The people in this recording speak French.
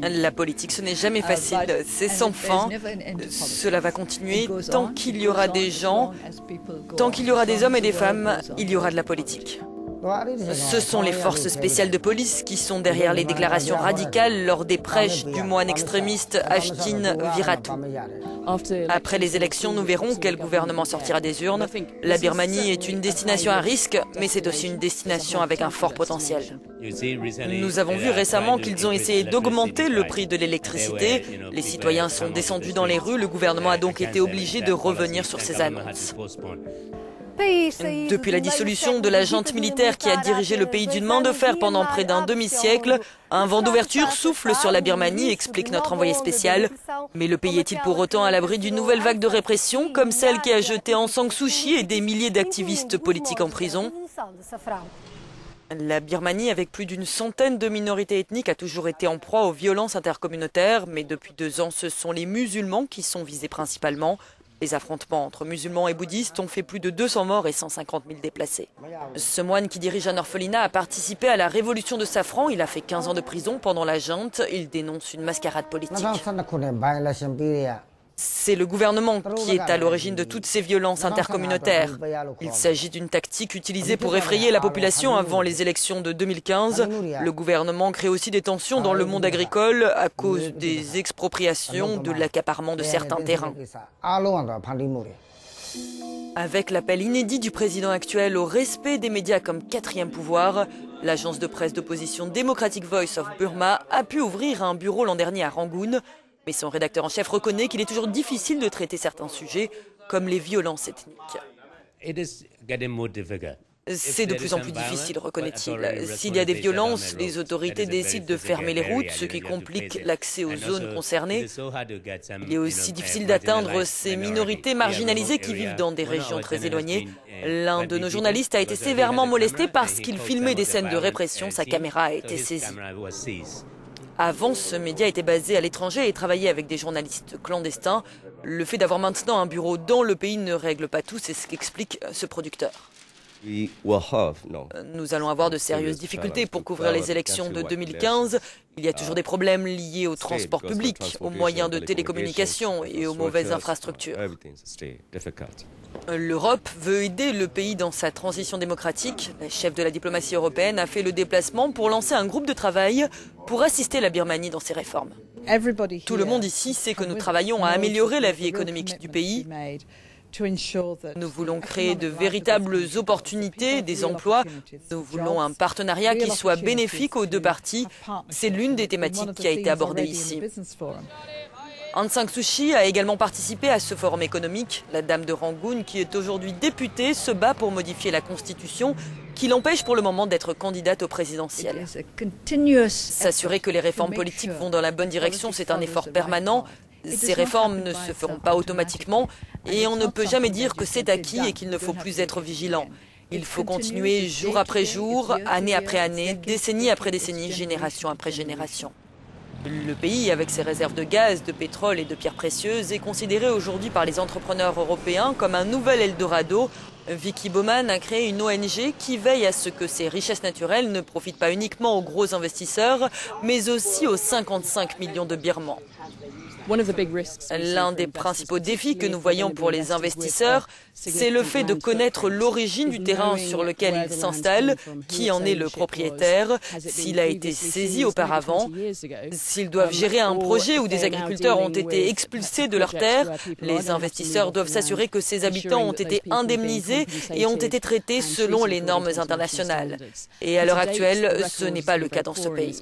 La politique, ce n'est jamais facile, c'est sans fin. Cela va continuer tant qu'il y aura des gens, tant qu'il y aura des hommes et des femmes, il y aura de la politique. Ce sont les forces spéciales de police qui sont derrière les déclarations radicales lors des prêches du moine extrémiste Ashtin Viratu. Après les élections, nous verrons quel gouvernement sortira des urnes. La Birmanie est une destination à risque, mais c'est aussi une destination avec un fort potentiel. Nous avons vu récemment qu'ils ont essayé d'augmenter le prix de l'électricité. Les citoyens sont descendus dans les rues, le gouvernement a donc été obligé de revenir sur ses annonces. Depuis la dissolution de la junte militaire qui a dirigé le pays d'une main de fer pendant près d'un demi-siècle, un vent d'ouverture souffle sur la Birmanie, explique notre envoyé spécial. Mais le pays est-il pour autant à l'abri d'une nouvelle vague de répression, comme celle qui a jeté Aung San Suu Kyi et des milliers d'activistes politiques en prison? La Birmanie, avec plus d'une centaine de minorités ethniques, a toujours été en proie aux violences intercommunautaires, mais depuis 2 ans, ce sont les musulmans qui sont visés principalement. Les affrontements entre musulmans et bouddhistes ont fait plus de 200 morts et 150 000 déplacés. Ce moine qui dirige un orphelinat a participé à la révolution de Safran. Il a fait 15 ans de prison pendant la junte. Il dénonce une mascarade politique. C'est le gouvernement qui est à l'origine de toutes ces violences intercommunautaires. Il s'agit d'une tactique utilisée pour effrayer la population avant les élections de 2015. Le gouvernement crée aussi des tensions dans le monde agricole à cause des expropriations, de l'accaparement de certains terrains. Avec l'appel inédit du président actuel au respect des médias comme 4e pouvoir, l'agence de presse d'opposition Democratic Voice of Burma a pu ouvrir un bureau l'an dernier à Rangoon. Mais son rédacteur en chef reconnaît qu'il est toujours difficile de traiter certains sujets, comme les violences ethniques. C'est de plus en plus difficile, reconnaît-il. S'il y a des violences, les autorités décident de fermer les routes, ce qui complique l'accès aux zones concernées. Il est aussi difficile d'atteindre ces minorités marginalisées qui vivent dans des régions très éloignées. L'un de nos journalistes a été sévèrement molesté parce qu'il filmait des scènes de répression. Sa caméra a été saisie. Avant, ce média était basé à l'étranger et travaillait avec des journalistes clandestins. Le fait d'avoir maintenant un bureau dans le pays ne règle pas tout, c'est ce qu'explique ce producteur. Nous allons avoir de sérieuses difficultés pour couvrir les élections de 2015. Il y a toujours des problèmes liés au transport public, aux moyens de télécommunication et aux mauvaises infrastructures. L'Europe veut aider le pays dans sa transition démocratique. La chef de la diplomatie européenne a fait le déplacement pour lancer un groupe de travail pour assister la Birmanie dans ses réformes. Tout le monde ici sait que nous travaillons à améliorer la vie économique du pays. Nous voulons créer de véritables opportunités, des emplois. Nous voulons un partenariat qui soit bénéfique aux 2 parties. C'est l'une des thématiques qui a été abordée ici. Aung San Suu Kyi a également participé à ce forum économique. La dame de Rangoon, qui est aujourd'hui députée, se bat pour modifier la Constitution qui l'empêche pour le moment d'être candidate au présidentiel. S'assurer que les réformes politiques vont dans la bonne direction, c'est un effort permanent. Ces réformes ne se feront pas automatiquement et on ne peut jamais dire que c'est acquis et qu'il ne faut plus être vigilant. Il faut continuer jour après jour, année après année, décennie après décennie, génération après génération. Le pays, avec ses réserves de gaz, de pétrole et de pierres précieuses, est considéré aujourd'hui par les entrepreneurs européens comme un nouvel Eldorado. Vicky Bowman a créé une ONG qui veille à ce que ces richesses naturelles ne profitent pas uniquement aux gros investisseurs, mais aussi aux 55 millions de Birmans. L'un des principaux défis que nous voyons pour les investisseurs, c'est le fait de connaître l'origine du terrain sur lequel ils s'installent, qui en est le propriétaire, s'il a été saisi auparavant, s'ils doivent gérer un projet où des agriculteurs ont été expulsés de leurs terres. Les investisseurs doivent s'assurer que ces habitants ont été indemnisés et ont été traités selon les normes internationales. Et à l'heure actuelle, ce n'est pas le cas dans ce pays.